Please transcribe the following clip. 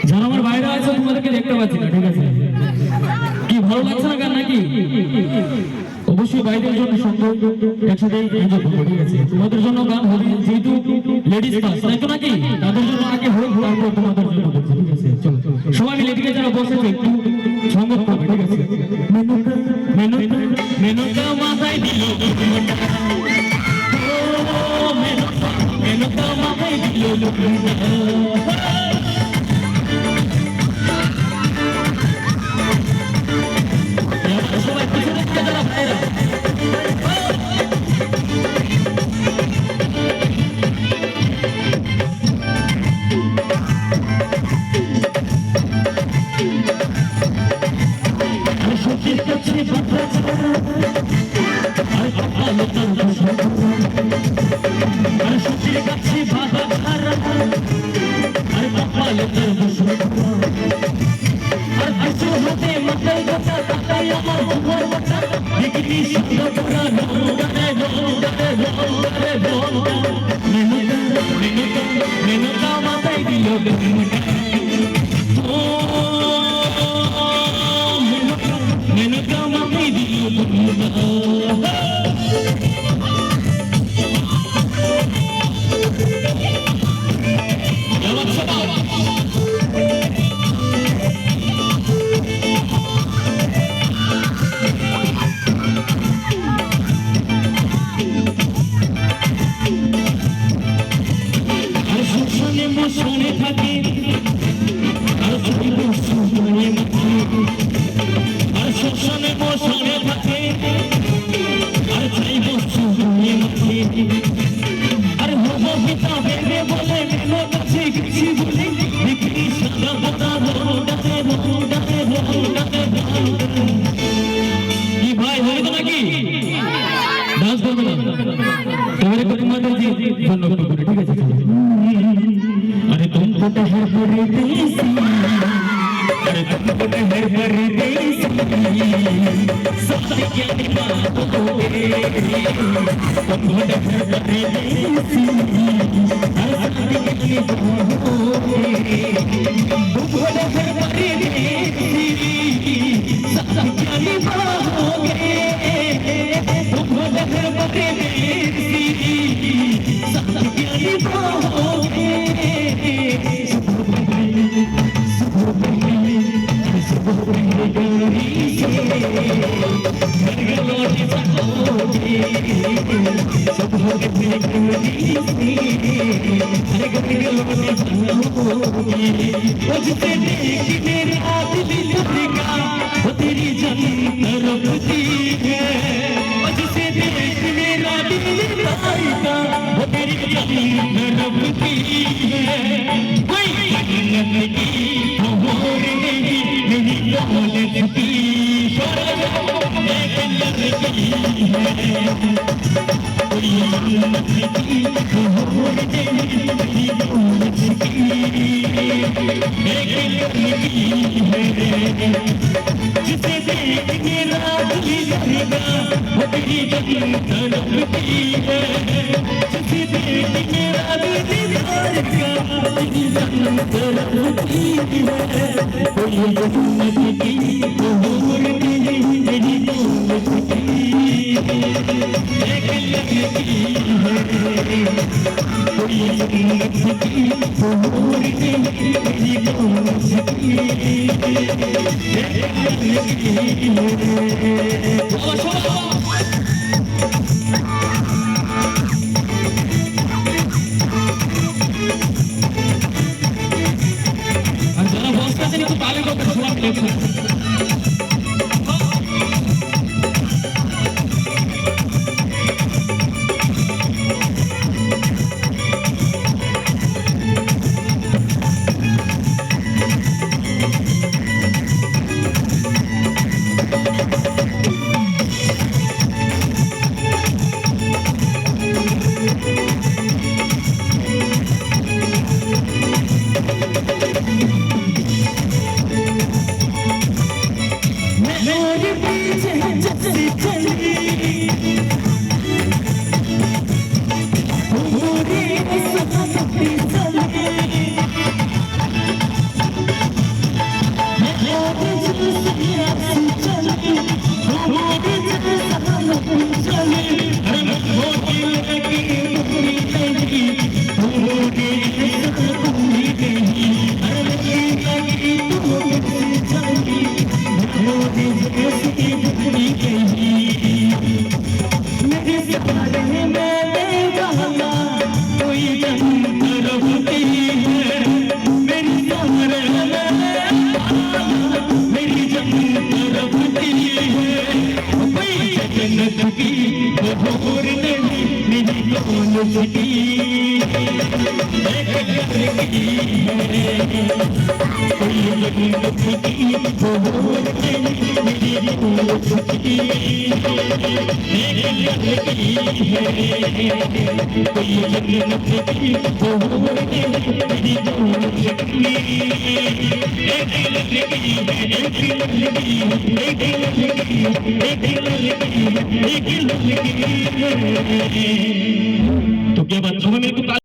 যারা আমার বাইরে আছে তোমাদেরকে দেখতে পাচ্ছি না, ঠিক আছে? কি ভালো লাগছে না গান নাকি? অবশ্যই বাইরের জন্য সম্ভব একসাথে এনজয় করবো, ঠিক আছে? তোমাদের জন্য গান হবে, যেহেতু লেডিস ক্লাস তাই তো নাকি, তাদের জন্য আগে হোক, তারপর তোমাদের জন্য করছি, ঠিক আছে? চলো সবাই মিলে এদিকে যারা বসেছে একটু সঙ্গত করবে, ঠিক আছে? মেনুকা মাথায় দিল মেনুকা মাথায় দিল সবাই পিছনে যারা ভাইরা সত্যির কাছে সত্যির কাছে বাধা ছাড়া আর কপালে তোর বসে আর কিছু হতে মাথায় কথা তাকাই আমার উপর কথা দেখি সুন্দর তোরা মেনুকা মাথায় দিল মেনুকা মাথায় দিল মোশনে থাকে আর শোষণে মোশনে থাকে আর চাইব সুজনে মাঠে আর হব পিতা ভেবে বলে মেনো কাছে কিছু বলে বিক্রি সাদা পাতা ডাকে কি ভাই হয়ে তো নাকি ডান্স করবে না তোমাদের তোমাদের জন্য ঠিক আছে? अरे तुमको टहर परदेसी अरे तुमको टहर परदेसी सबसे क्या बात होगे तुमको टहर परदेसी हर शादी के लिए होगे तुमको टहर परदेसी सबसे क्या बात होगे तुमको टहर परदेसी सबसे क्या बात होगे मेरे आदमी तेरी जमीन रखती है जिसे देख मेरा दिल का वो तेरी जमीन रखती है मेरी दौलत की जिसे देख मेरा दिल करेगा वो तेरी जमीन तड़पती है जिसे देख मेरा दिल करेगा तेरी जमीन तड़पती है कोई जन्नत की हूर तेरी दौलत की कोई जन्नत की हूर ने मेरी कौन सी আর যারা বসতে আছেন একটু তালি করতে সবাই লেখা तो क्या बात